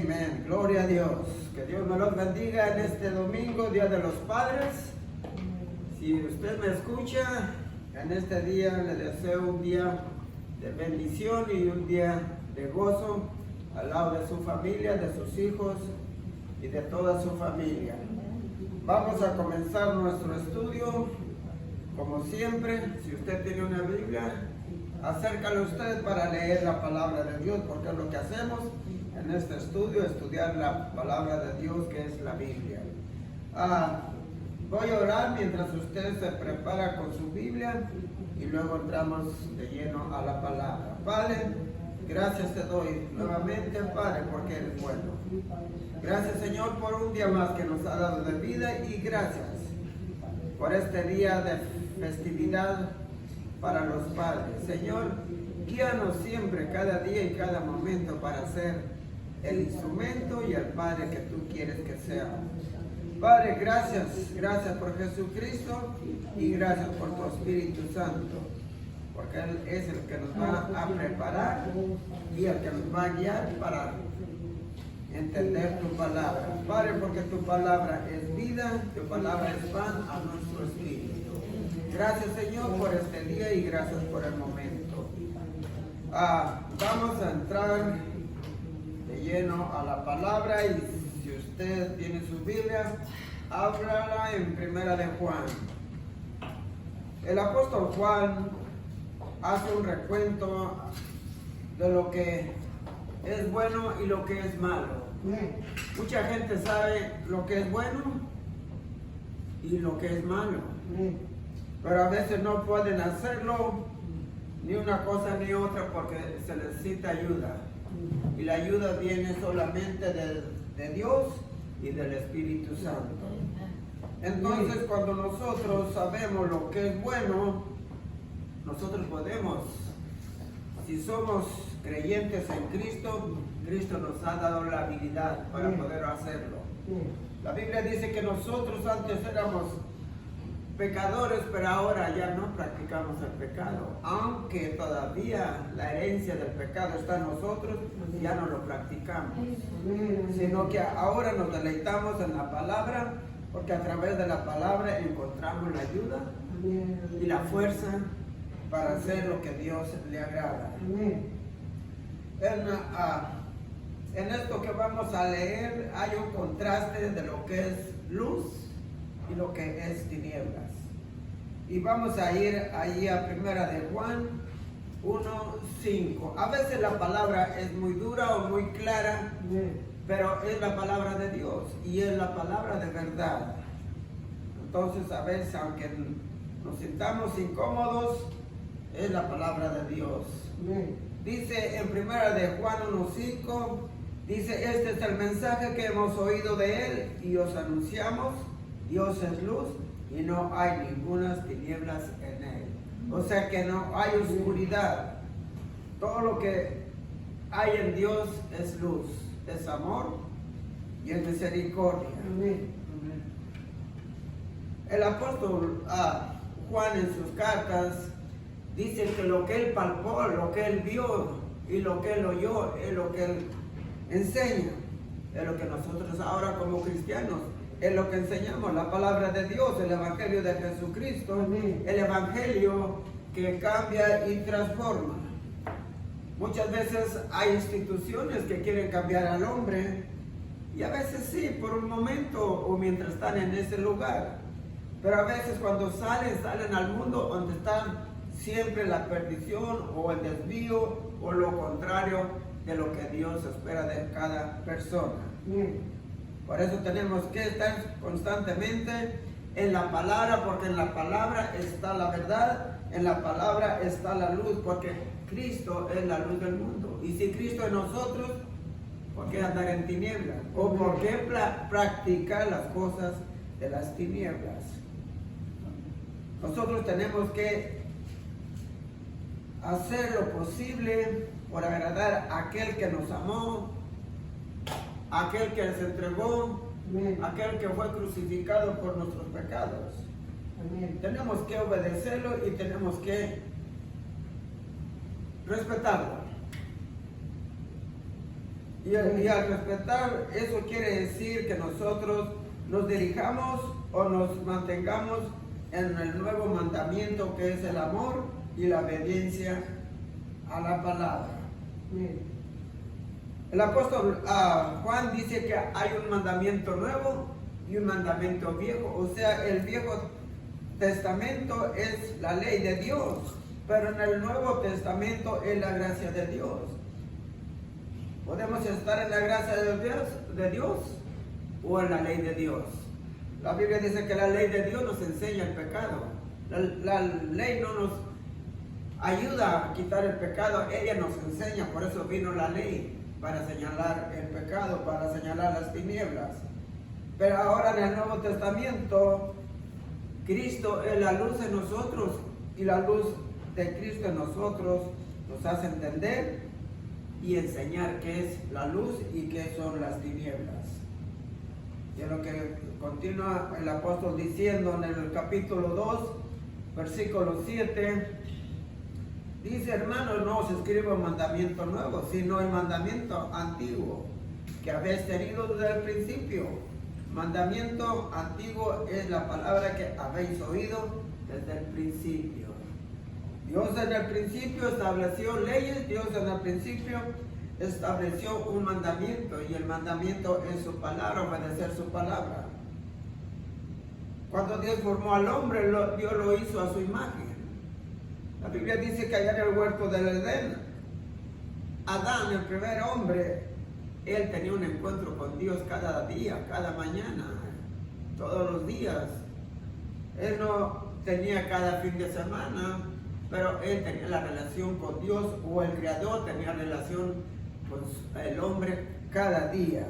Amén. Gloria a Dios. Que Dios me los bendiga en este domingo, Día de los Padres. Si usted me escucha, en este día le deseo un día de bendición y un día de gozo al lado de su familia, de sus hijos y de toda su familia. Vamos a comenzar nuestro estudio. Como siempre, si usted tiene una Biblia, acércale usted para leer la palabra de Dios, porque es lo que hacemos en este estudio, estudiar la palabra de Dios, que es la Biblia. Voy a orar mientras usted se prepara con su Biblia y luego entramos de lleno a la palabra. Padre, gracias te doy nuevamente, Padre, porque eres bueno. Gracias, Señor, por un día más que nos ha dado de vida, y gracias por este día de festividad para los padres. Señor, guíanos siempre, cada día y cada momento, para ser el instrumento y el Padre que tú quieres que seamos. Padre, gracias por Jesucristo y gracias por tu Espíritu Santo, porque Él es el que nos va a preparar y el que nos va a guiar para entender tu palabra. Padre, porque tu palabra es vida, tu palabra es pan a nuestro espíritu. Gracias, Señor, por este día y gracias por el momento. Vamos a entrar de lleno a la palabra, y si usted tiene su Biblia, ábrala en Primera de Juan. El apóstol Juan hace un recuento de lo que es bueno y lo que es malo. Mucha gente sabe lo que es bueno y lo que es malo, pero a veces no pueden hacerlo ni una cosa ni otra porque se necesita ayuda, y la ayuda viene solamente de Dios y del Espíritu Santo. Entonces, cuando nosotros sabemos lo que es bueno, nosotros podemos, si somos creyentes en Cristo, Cristo nos ha dado la habilidad para poder hacerlo. La Biblia dice que nosotros antes éramos pecadores, pero ahora ya no practicamos el pecado. Aunque todavía la herencia del pecado está en nosotros, ya no lo practicamos, sino que ahora nos deleitamos en la palabra, porque a través de la palabra encontramos la ayuda y la fuerza para hacer lo que Dios le agrada. En esto que vamos a leer hay un contraste de lo que es luz y lo que es tinieblas. Y vamos a ir ahí a Primera de Juan 1:5. A veces la palabra es muy dura o muy clara, pero es la palabra de Dios y es la palabra de verdad. Entonces, a veces, aunque nos sintamos incómodos, es la palabra de Dios. Dice en Primera de Juan 1:5, dice: este es el mensaje que hemos oído de Él y os anunciamos. Dios es luz y no hay ninguna tinieblas en Él. O sea que no hay oscuridad. Todo lo que hay en Dios es luz, es amor y es misericordia. El apóstol Juan en sus cartas dice que lo que él palpó, lo que él vio y lo que él oyó es lo que él enseña. Es lo que nosotros ahora como cristianos es lo que enseñamos, la palabra de Dios, el Evangelio de Jesucristo, el Evangelio que cambia y transforma. Muchas veces hay instituciones que quieren cambiar al hombre, y a veces sí, por un momento o mientras están en ese lugar, pero a veces cuando salen al mundo donde están siempre la perdición o el desvío o lo contrario de lo que Dios espera de cada persona. Por eso tenemos que estar constantemente en la palabra, porque en la palabra está la verdad, en la palabra está la luz, porque Cristo es la luz del mundo. Y si Cristo es nosotros, ¿por qué andar en tinieblas? ¿O por qué practicar las cosas de las tinieblas? Nosotros tenemos que hacer lo posible por agradar a aquel que nos amó, aquel que se entregó, aquel que fue crucificado por nuestros pecados. Tenemos que obedecerlo y tenemos que respetarlo. Y al respetar, eso quiere decir que nosotros nos dirijamos o nos mantengamos en el nuevo mandamiento, que es el amor y la obediencia a la palabra. El apóstol Juan dice que hay un mandamiento nuevo y un mandamiento viejo. O sea, el Viejo Testamento es la ley de Dios, pero en el Nuevo Testamento es la gracia de Dios. ¿Podemos estar en la gracia de Dios o en la ley de Dios? La Biblia dice que la ley de Dios nos enseña el pecado. La ley no nos ayuda a quitar el pecado, ella nos enseña. Por eso vino la ley, para señalar el pecado, para señalar las tinieblas. Pero ahora en el Nuevo Testamento, Cristo es la luz en nosotros, y la luz de Cristo en nosotros nos hace entender y enseñar qué es la luz y qué son las tinieblas. Y es lo que continúa el apóstol diciendo en el capítulo 2, versículo 7. Dice: hermanos, no os escribo un mandamiento nuevo, sino el mandamiento antiguo que habéis tenido desde el principio. Mandamiento antiguo es la palabra que habéis oído desde el principio. Dios en el principio estableció leyes, Dios en el principio estableció un mandamiento, y el mandamiento es su palabra, obedecer su palabra. Cuando Dios formó al hombre, Dios lo hizo a su imagen. La Biblia dice que allá en el huerto del Edén, Adán, el primer hombre, él tenía un encuentro con Dios cada día, cada mañana, todos los días. Él no tenía cada fin de semana, pero él tenía la relación con Dios, o el Creador tenía relación con el hombre cada día.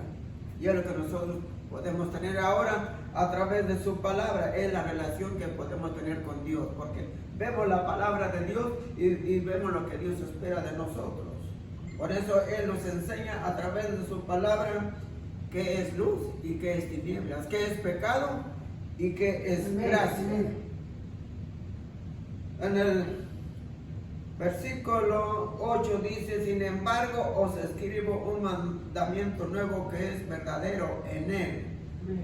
Y es lo que nosotros podemos tener ahora a través de su palabra, es la relación que podemos tener con Dios, porque vemos la palabra de Dios y vemos lo que Dios espera de nosotros. Por eso Él nos enseña a través de su palabra qué es luz y qué es tinieblas, qué es pecado y qué es gracia. En el versículo 8 dice: sin embargo, os escribo un mandamiento nuevo que es verdadero en Él.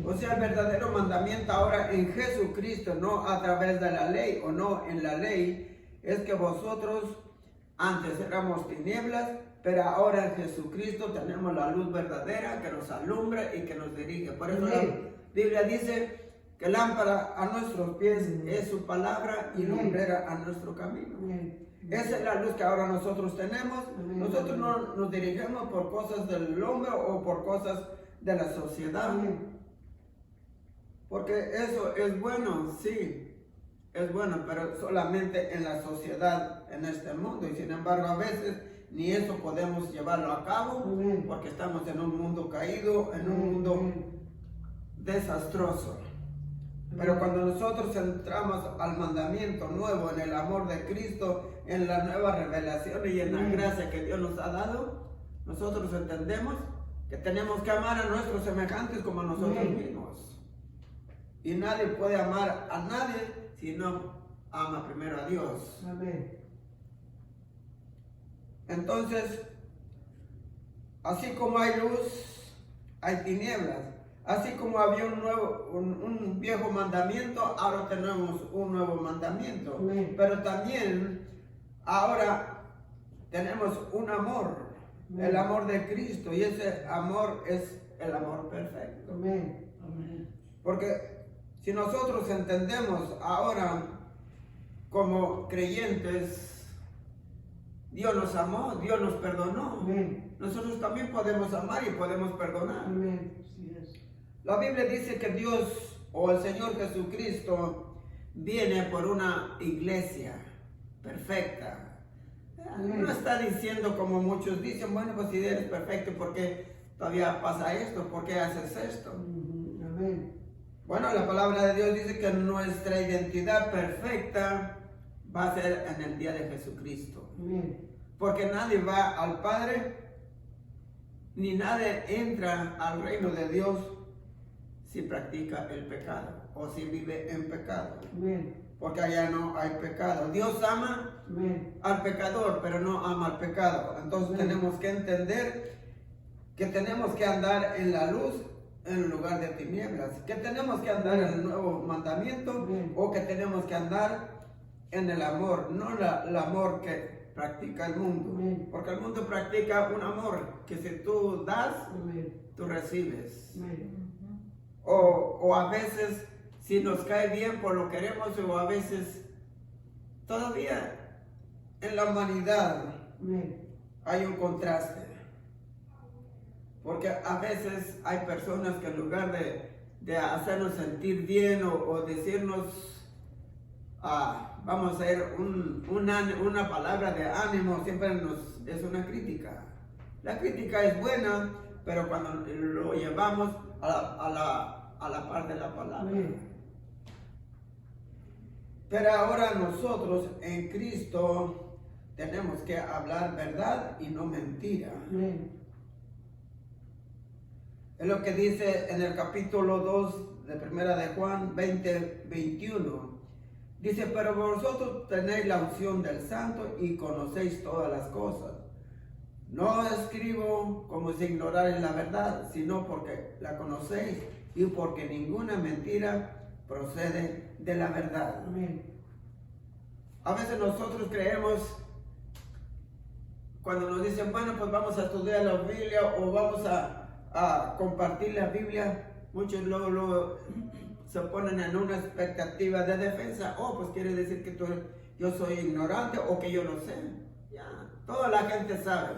O sea, el verdadero mandamiento ahora en Jesucristo, no a través de la ley o no en la ley, es que vosotros antes éramos tinieblas, pero ahora en Jesucristo tenemos la luz verdadera que nos alumbra y que nos dirige. Por eso la Biblia dice que lámpara a nuestros pies es su palabra y lumbrera a nuestro camino. Esa es la luz que ahora nosotros tenemos. Nosotros no nos dirigimos por cosas del hombre o por cosas de la sociedad. Porque eso es bueno, sí, es bueno, pero solamente en la sociedad, en este mundo. Y sin embargo, a veces ni eso podemos llevarlo a cabo, porque estamos en un mundo caído, en un mundo desastroso. Pero cuando nosotros entramos al mandamiento nuevo, en el amor de Cristo, en la nueva revelación y en la gracia que Dios nos ha dado, nosotros entendemos que tenemos que amar a nuestros semejantes como a nosotros mismos. Y nadie puede amar a nadie si no ama primero a Dios. Entonces, así como hay luz, hay tinieblas. Así como había un viejo mandamiento, ahora tenemos un nuevo mandamiento. Pero también ahora tenemos un amor, el amor de Cristo, y ese amor es el amor perfecto. Porque si nosotros entendemos ahora como creyentes, Dios nos amó, Dios nos perdonó. Nosotros también podemos amar y podemos perdonar. La Biblia dice que Dios o el Señor Jesucristo viene por una iglesia perfecta. No está diciendo como muchos dicen: bueno, pues si eres perfecto, ¿por qué todavía pasa esto? ¿Por qué haces esto? Bueno, la palabra de Dios dice que nuestra identidad perfecta va a ser en el día de Jesucristo. Porque nadie va al Padre, ni nadie entra al reino de Dios si practica el pecado o si vive en pecado. Porque allá no hay pecado. Dios ama al pecador, pero no ama al pecado. Entonces tenemos que entender que tenemos que andar en la luz en lugar de tinieblas, que tenemos que andar en el nuevo mandamiento o que tenemos que andar en el amor, no el amor que practica el mundo, porque el mundo practica un amor que si tú das, tú recibes. O a veces si nos cae bien pues lo queremos, o a veces todavía en la humanidad hay un contraste, porque a veces hay personas que en lugar de hacernos sentir bien o decirnos vamos a hacer una palabra de ánimo, siempre es una crítica. La crítica es buena, pero cuando lo llevamos a la parte de la palabra. Pero ahora nosotros en Cristo tenemos que hablar verdad y no mentira. Es lo que dice en el capítulo 2 de Primera de Juan 20:21. Dice, pero vosotros tenéis la unción del Santo y conocéis todas las cosas. No escribo como si ignorarais la verdad, sino porque la conocéis y porque ninguna mentira procede de la verdad. A veces nosotros creemos, cuando nos dicen, bueno, pues vamos a estudiar la Biblia o vamos a compartir la Biblia, muchos luego se ponen en una expectativa de defensa. Pues quiere decir que yo soy ignorante o que yo no sé. Ya, toda la gente sabe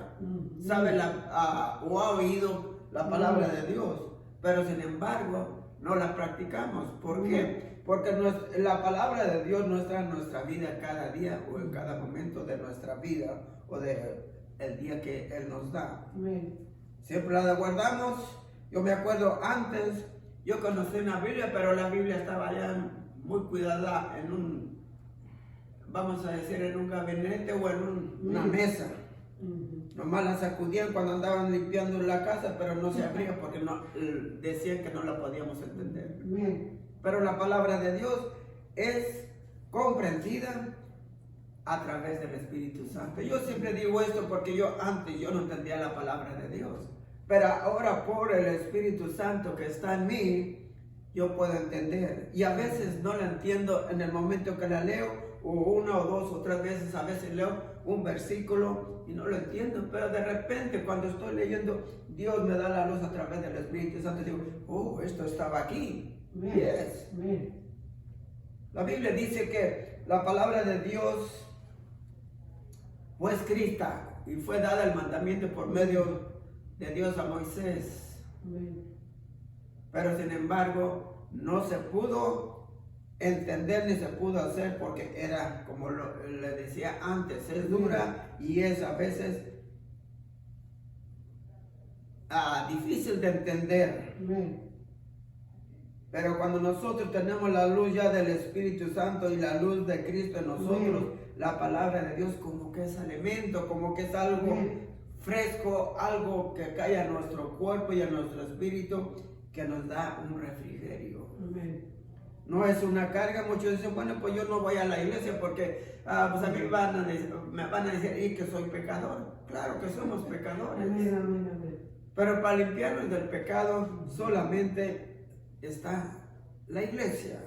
o ha oído la palabra de Dios, pero sin embargo no la practicamos. ¿Por qué? Porque la palabra de Dios no está en nuestra vida cada día o en cada momento de nuestra vida o del día que Él nos da. Siempre la guardamos. Yo me acuerdo antes, yo conocí una Biblia, pero la Biblia estaba ya muy cuidada vamos a decir, en un gabinete o en una mesa. Nomás la sacudían cuando andaban limpiando la casa, pero no se abría porque decían que no la podíamos entender. Pero la palabra de Dios es comprendida a través del Espíritu Santo. Yo siempre digo esto porque antes yo no entendía la palabra de Dios, pero ahora por el Espíritu Santo que está en mí, yo puedo entender. Y a veces no la entiendo en el momento que la leo, o una o dos o tres veces a veces leo un versículo y no lo entiendo, pero de repente cuando estoy leyendo, Dios me da la luz a través del Espíritu Santo y digo, esto estaba aquí. Yes. La Biblia dice que la palabra de Dios fue escrita y fue dada el mandamiento por medio de Dios a Moisés. Pero sin embargo no se pudo entender ni se pudo hacer porque era, como le decía antes, es dura y es a veces difícil de entender. Pero cuando nosotros tenemos la luz ya del Espíritu Santo y la luz de Cristo en nosotros, la palabra de Dios como que es alimento, como que es algo fresco, algo que cae a nuestro cuerpo y a nuestro espíritu, que nos da un refrigerio. No es una carga. Muchos dicen, bueno, pues yo no voy a la iglesia porque pues a mí me van a decir que soy pecador. Claro que somos pecadores. Pero para limpiarnos del pecado solamente está la iglesia.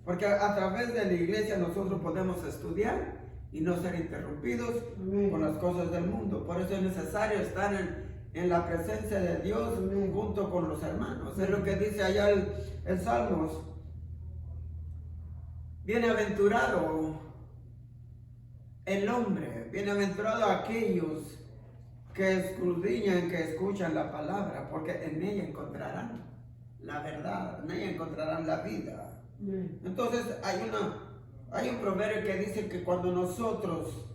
Porque a través de la iglesia nosotros podemos estudiar y no ser interrumpidos con las cosas del mundo. Por eso es necesario estar en la presencia de Dios junto con los hermanos. Es lo que dice allá el Salmos. Bienaventurado el hombre, bienaventurado aquellos que escudriñan, que escuchan la palabra, porque en ella encontrarán la verdad, en ella encontrarán la vida. Entonces hay un proverbio que dice que cuando nosotros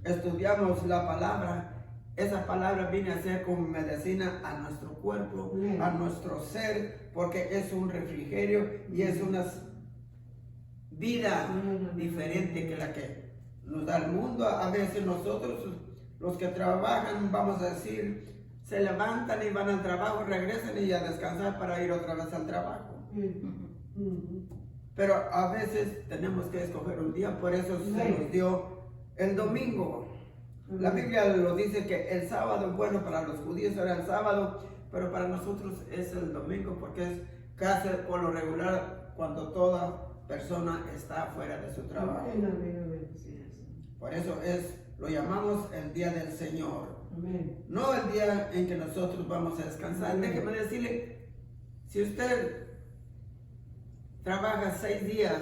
estudiamos la palabra, esa palabra viene a ser como medicina a nuestro cuerpo, a nuestro ser, porque es un refrigerio y es una vida diferente que la que nos da el mundo. A veces nosotros, los que trabajan, vamos a decir, se levantan y van al trabajo, regresan y a descansar para ir otra vez al trabajo. Pero a veces tenemos que escoger un día, por eso se nos dio el domingo. La Biblia lo dice que el sábado, bueno, para los judíos era el sábado, pero para nosotros es el domingo porque es casi por lo regular cuando toda persona está fuera de su trabajo. Por eso lo llamamos el día del Señor. Amén. No el día en que nosotros vamos a descansar. Amén. Déjeme decirle, si usted trabaja 6 días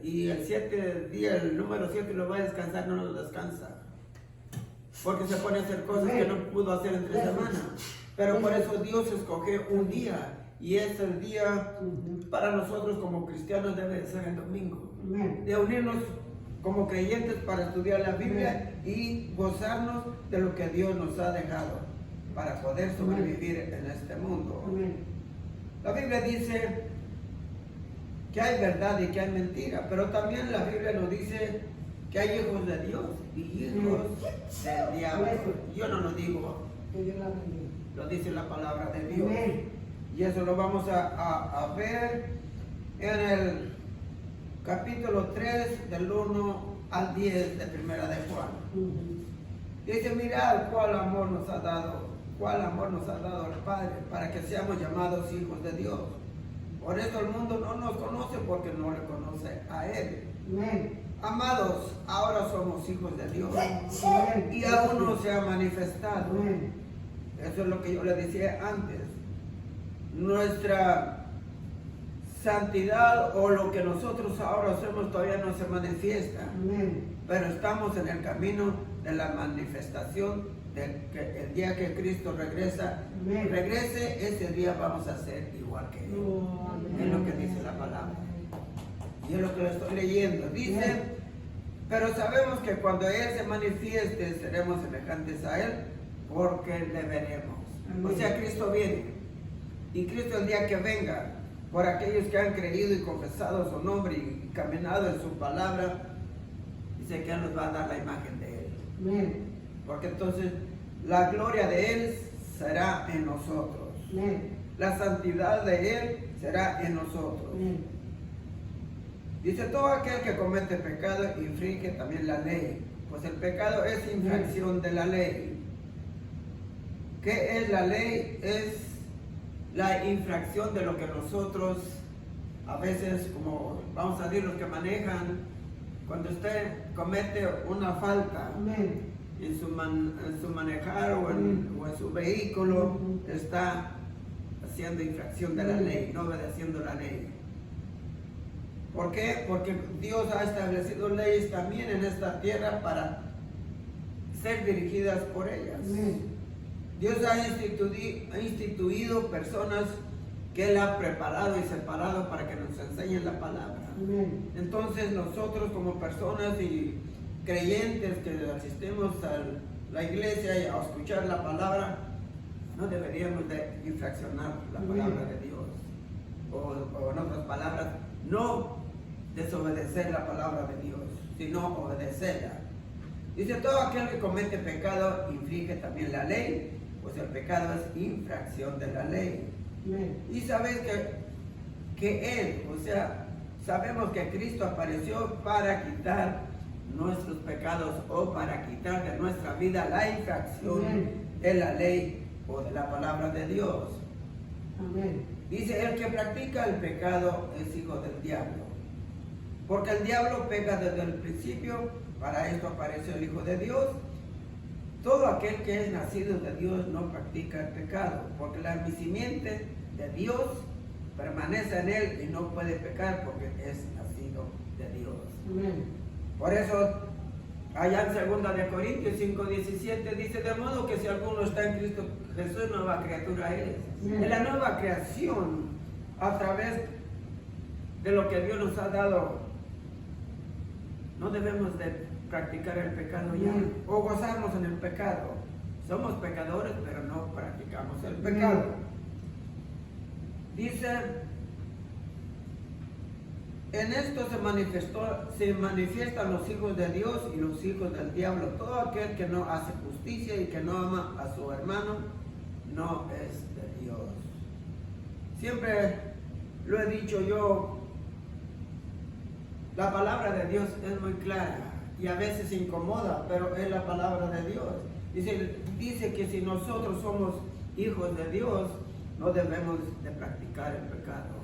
y el 7 día, el número 7 lo va a descansar, no lo descansa. Porque se pone a hacer cosas que no pudo hacer entre semana. Pero por eso Dios escogió un día. Y es el día para nosotros como cristianos debe de ser el domingo. De unirnos como creyentes para estudiar la Biblia y gozarnos de lo que Dios nos ha dejado para poder sobrevivir en este mundo. La Biblia dice que hay verdad y que hay mentira, pero también la Biblia nos dice que hay hijos de Dios y hijos del diablo. Yo no lo digo, lo dice la palabra de Dios. Y eso lo vamos a ver en el capítulo 3 del 1 al 10 de Primera de Juan. Dice, mirad cuál amor nos ha dado el Padre para que seamos llamados hijos de Dios. Por eso el mundo no nos conoce porque no le conoce a Él. Amados, ahora somos hijos de Dios y aún no se ha manifestado. Eso es lo que yo le decía antes. Nuestra santidad o lo que nosotros ahora hacemos todavía no se manifiesta. Pero estamos en el camino de la manifestación de que el día que Cristo regrese, ese día vamos a ser igual que Él. Es lo que dice la palabra. Y es lo que le estoy leyendo. Dice, pero sabemos que cuando Él se manifieste seremos semejantes a Él porque le veremos. O sea, Cristo viene. Y Cristo el día que venga, por aquellos que han creído y confesado su nombre y caminado en su palabra, dice que Él nos va a dar la imagen de Él. Porque entonces la gloria de Él será en nosotros. La santidad de Él será en nosotros. Dice, todo aquel que comete pecado infringe también la ley, pues el pecado es infracción de la ley. ¿Qué es la ley? Es la infracción de lo que nosotros a veces, como vamos a decir, los que manejan, cuando usted comete una falta en su manejar o en su vehículo, está haciendo infracción de la ley, no obedeciendo la ley. ¿Por qué? Porque Dios ha establecido leyes también en esta tierra para ser dirigidas por ellas. Dios ha instituido personas que Él ha preparado y separado para que nos enseñen la palabra. Entonces nosotros como personas y creyentes que asistimos a la iglesia y a escuchar la palabra, no deberíamos de infraccionar la palabra de Dios. O en otras palabras, no desobedecer la palabra de Dios, sino obedecerla. Dice, todo aquel que comete pecado infringe también la ley, pues el pecado es infracción de la ley. Y sabes que Él, o sea, sabemos que Cristo apareció para quitar nuestros pecados o para quitar de nuestra vida la infracción de la ley o de la palabra de Dios. Dice, el que practica el pecado es hijo del diablo, porque el diablo peca desde el principio. Para esto apareció el Hijo de Dios. Todo aquel que es nacido de Dios no practica el pecado, porque la simiente de Dios permanece en él y no puede pecar porque es nacido de Dios. Por eso, allá en 2 de Corintios 5:17 dice, de modo que si alguno está en Cristo Jesús, nueva criatura es. En la nueva creación, a través de lo que Dios nos ha dado, no debemos de practicar el pecado ya, o gozarnos en el pecado. Somos pecadores, pero no practicamos el pecado. Dice, en esto se manifiestan los hijos de Dios y los hijos del diablo. Todo aquel que no hace justicia y que no ama a su hermano, no es de Dios. Siempre lo he dicho yo, la palabra de Dios es muy clara. y a veces incomoda, pero es la palabra de Dios. Dice que si nosotros somos hijos de Dios, no debemos de practicar el pecado.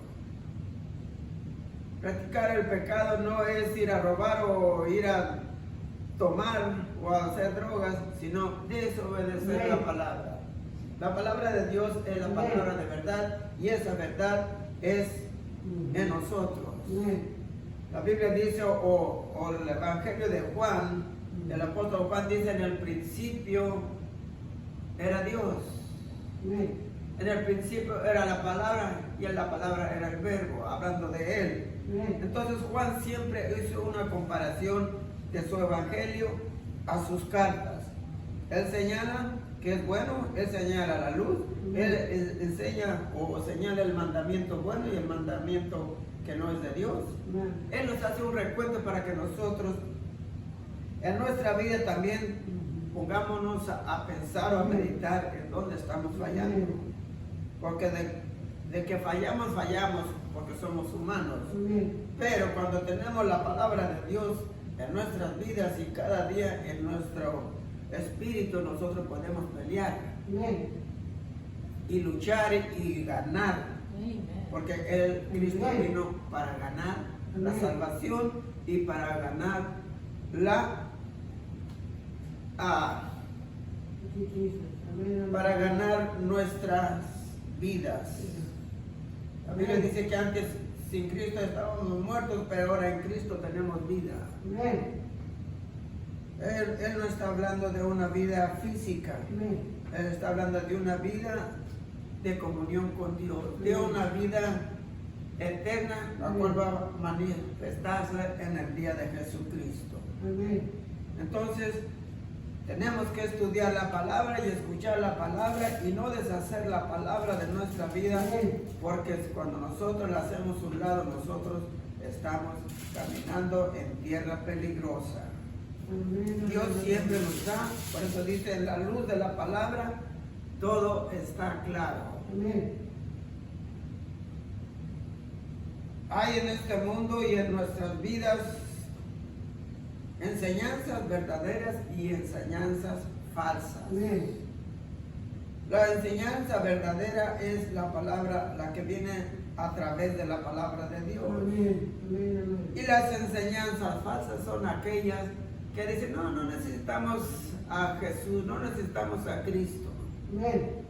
Practicar el pecado no es ir a robar o ir a tomar o a hacer drogas, sino desobedecer la palabra. La palabra de Dios es la palabra de verdad y esa verdad es en nosotros. La Biblia dice, o el Evangelio de Juan, el apóstol Juan dice, en el principio era Dios. En el principio era la palabra y en la palabra era el verbo, hablando de él. Entonces Juan siempre hizo una comparación de su evangelio a sus cartas. Él señala que es bueno, él señala la luz, él enseña o señala el mandamiento bueno y el mandamiento que no es de Dios. Él nos hace un recuento para que nosotros en nuestra vida también pongámonos a pensar o a meditar en dónde estamos fallando. Porque de que fallamos, porque somos humanos. Pero cuando tenemos la palabra de Dios en nuestras vidas y cada día en nuestro espíritu, nosotros podemos pelear y luchar y ganar. Porque el Cristo vino para ganar la salvación y para ganar para ganar nuestras vidas. La Biblia dice que antes sin Cristo estábamos muertos, pero ahora en Cristo tenemos vida. Él no está hablando de una vida física. Él está hablando de una vida de comunión con Dios, de una vida eterna, la cual va a manifestarse en el día de Jesucristo. Entonces, tenemos que estudiar la palabra y escuchar la palabra y no deshacer la palabra de nuestra vida, porque cuando nosotros la hacemos a un lado, nosotros estamos caminando en tierra peligrosa. Dios siempre nos da, por eso dice, en la luz de la palabra, todo está claro. Hay en este mundo y en nuestras vidas enseñanzas verdaderas y enseñanzas falsas. La enseñanza verdadera es la palabra, la que viene a través de la palabra de Dios. Y las enseñanzas falsas son aquellas que dicen, no necesitamos a Jesús, no necesitamos a Cristo.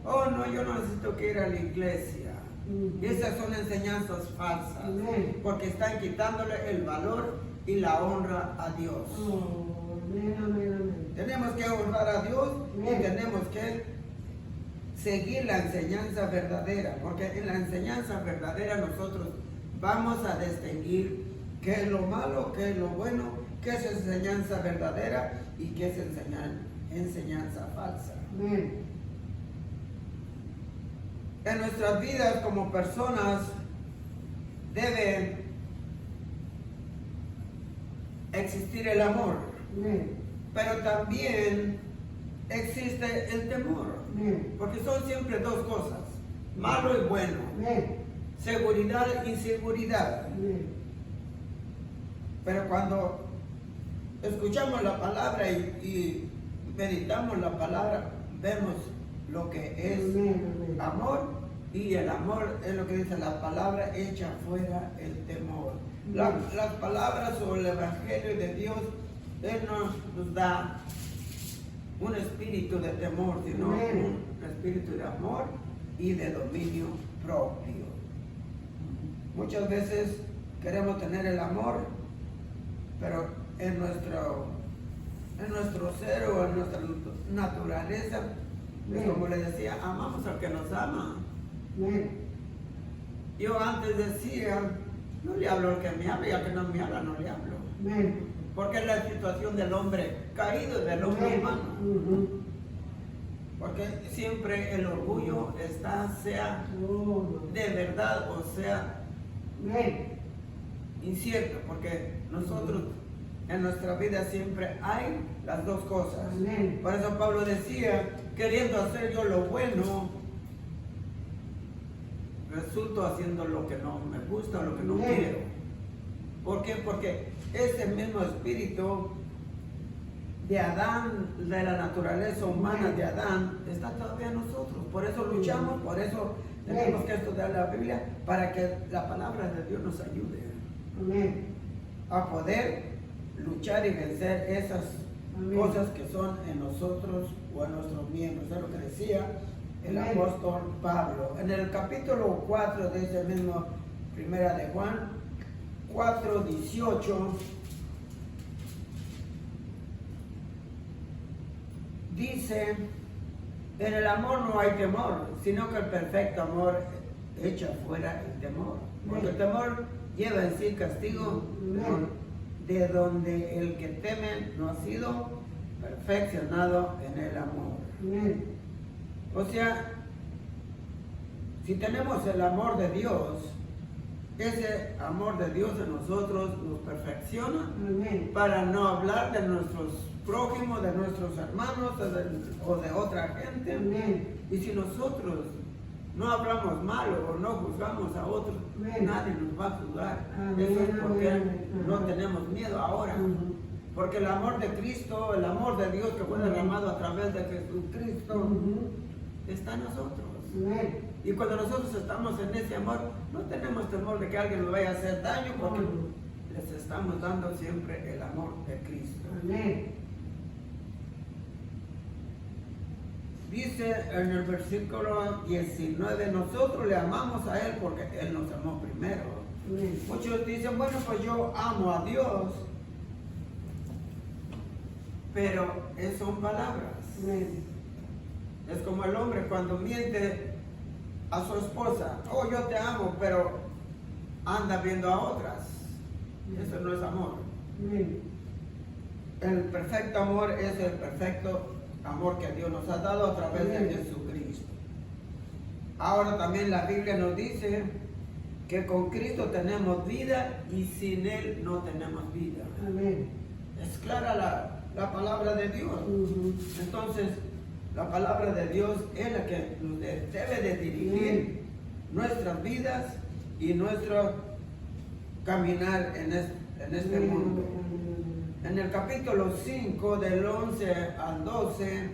Oh, no, yo no necesito que ir a la iglesia. Y esas son enseñanzas falsas, porque están quitándole el valor y la honra a Dios. Tenemos que honrar a Dios y tenemos que seguir la enseñanza verdadera, porque en la enseñanza verdadera nosotros vamos a distinguir qué es lo malo, qué es lo bueno, qué es enseñanza verdadera y qué es enseñanza falsa. En nuestras vidas como personas debe existir el amor, pero también existe el temor, porque son siempre dos cosas, malo y bueno, seguridad y inseguridad. Pero cuando escuchamos la palabra y meditamos la palabra, vemos lo que es amor, y el amor es lo que dice la palabra, echa fuera el temor. Las palabras sobre el Evangelio de Dios, Él nos da un espíritu de temor, sino un espíritu de amor y de dominio propio. Muchas veces queremos tener el amor, pero en nuestro ser o en nuestra naturaleza, es como le decía, amamos al que nos ama. Yo antes decía, no le hablo al que me habla y al que no me habla no le hablo. Porque es la situación del hombre caído, del hombre humano. Porque siempre el orgullo está, sea de verdad o sea incierto, porque nosotros en nuestra vida siempre hay las dos cosas. Por eso Pablo decía, queriendo hacer yo lo bueno, resulto haciendo lo que no me gusta, lo que no quiero. ¿Por qué? Porque ese mismo espíritu de Adán, de la naturaleza humana de Adán, está todavía en nosotros. Por eso luchamos, por eso tenemos que estudiar la Biblia, para que la palabra de Dios nos ayude a poder luchar y vencer esas cosas que son en nosotros o en nuestros miembros. Es lo que decía el apóstol Pablo. En el capítulo 4 de ese mismo Primera de Juan, 4:18, dice: en el amor no hay temor, sino que el perfecto amor echa fuera el temor. Porque el temor lleva en sí castigo, de donde el que teme no ha sido perfeccionado en el amor. O sea, si tenemos el amor de Dios, ese amor de Dios en nosotros nos perfecciona para no hablar de nuestros prójimos, de nuestros hermanos o de otra gente. Y si nosotros no hablamos mal o no juzgamos a otros, nadie nos va a juzgar. Eso es porque no tenemos miedo ahora. Porque el amor de Cristo, el amor de Dios que fue derramado a través de Jesucristo, está en nosotros. Y cuando nosotros estamos en ese amor, no tenemos temor de que alguien nos vaya a hacer daño, porque les estamos dando siempre el amor de Cristo. Dice en el versículo 19, nosotros le amamos a Él porque Él nos amó primero. Muchos dicen, bueno, pues yo amo a Dios, pero son palabras. Es como el hombre cuando miente a su esposa: oh, yo te amo, pero anda viendo a otras. Eso no es amor. El perfecto amor es el perfecto amor que Dios nos ha dado a través de Jesucristo. Ahora también la Biblia nos dice que con Cristo tenemos vida y sin Él no tenemos vida. Es clara la palabra de Dios. Entonces, la palabra de Dios es la que nos debe de dirigir nuestras vidas y nuestro caminar en este mundo. En el capítulo 5, del 11 al 12,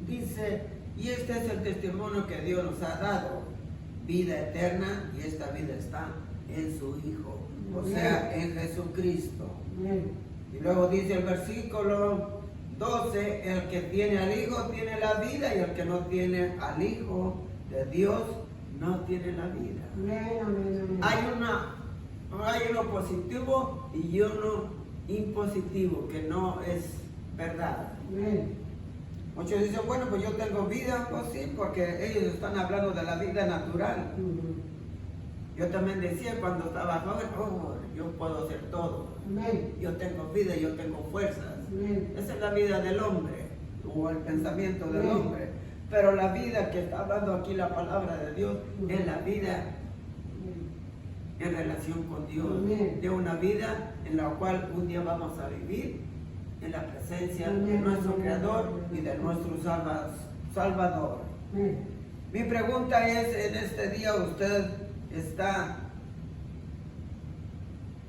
dice: y este es el testimonio que Dios nos ha dado, vida eterna, y esta vida está en su Hijo, o sea, en Jesucristo. Y luego dice el versículo 12: el que tiene al Hijo tiene la vida, y el que no tiene al Hijo de Dios no tiene la vida. Hay uno positivo y uno impositivo, que no es verdad. Muchos dicen, bueno, pues yo tengo vida. Pues sí, porque ellos están hablando de la vida natural. Yo también decía cuando estaba joven: oh, yo puedo hacer todo. Yo tengo vida, yo tengo fuerzas. Esa es la vida del hombre, o el pensamiento del hombre. Pero la vida que está hablando aquí la palabra de Dios es la vida en relación con Dios, de una vida en la cual un día vamos a vivir en la presencia de nuestro Creador y de nuestro Salvador. Mi pregunta es: en este día, ¿usted está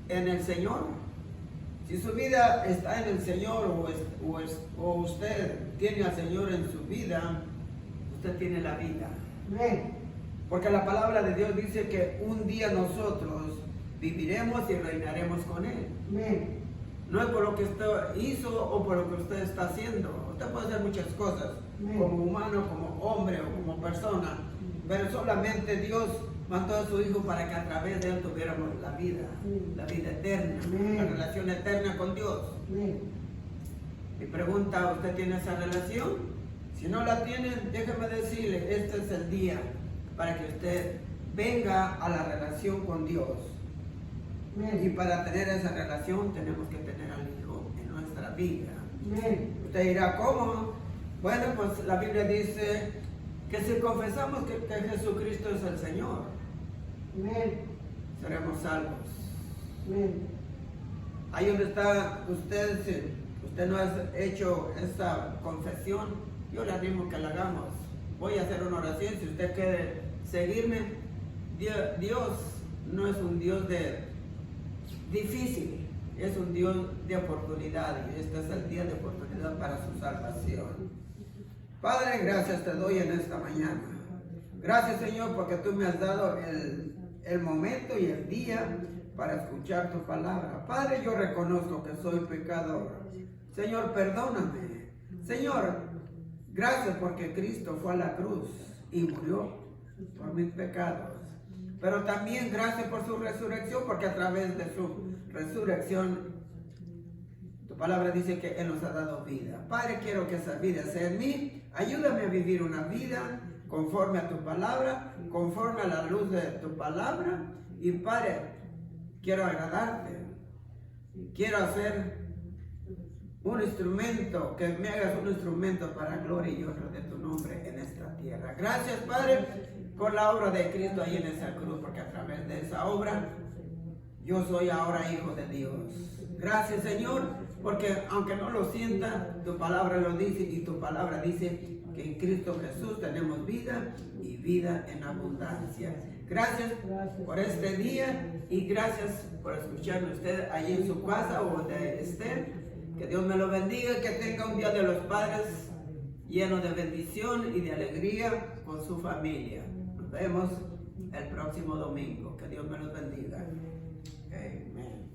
en el Señor? Si su vida está en el Señor, o usted tiene al Señor en su vida, usted tiene la vida. Porque la palabra de Dios dice que un día nosotros viviremos y reinaremos con Él. No es por lo que usted hizo o por lo que usted está haciendo. Usted puede hacer muchas cosas, como humano, como hombre o como persona, pero solamente Dios mandó a su Hijo para que a través de Él tuviéramos la vida eterna, la relación eterna con Dios. Mi pregunta: ¿usted tiene esa relación? Si no la tiene, déjeme decirle, este es el día para que usted venga a la relación con Dios. Y para tener esa relación tenemos que tener al Hijo en nuestra vida. Usted dirá, ¿cómo? Bueno, pues la Biblia dice que si confesamos que Jesucristo es el Señor, seremos salvos. Ahí donde está usted, si usted no ha hecho esta confesión, yo le animo que la hagamos. Voy a hacer una oración. Si usted quiere seguirme, Dios no es un Dios difícil. es un Dios de oportunidad y este es el día de oportunidad para su salvación. Padre, gracias te doy en esta mañana. Gracias, Señor, porque tú me has dado el momento y el día para escuchar tu palabra. Padre, yo reconozco que soy pecador. Señor, perdóname. Señor, gracias porque Cristo fue a la cruz y murió por mis pecados. Pero también gracias por su resurrección, porque a través de su resurrección, tu palabra dice que Él nos ha dado vida. Padre, quiero que esa vida sea en mí. Ayúdame a vivir una vida conforme a tu palabra, conforme a la luz de tu palabra. Y Padre, quiero agradarte. Quiero hacer un instrumento, que me hagas un instrumento para gloria y honra de tu nombre en esta tierra. Gracias, Padre, por la obra de Cristo ahí en esa cruz, porque a través de esa obra yo soy ahora hijo de Dios. Gracias, Señor, porque aunque no lo sienta, tu palabra lo dice, y tu palabra dice que en Cristo Jesús tenemos vida y vida en abundancia. Gracias por este día y gracias por escucharme usted ahí en su casa o donde esté. Que Dios me lo bendiga, que tenga un día de los padres lleno de bendición y de alegría con su familia. Nos vemos el próximo domingo. Que Dios me los bendiga. Amén.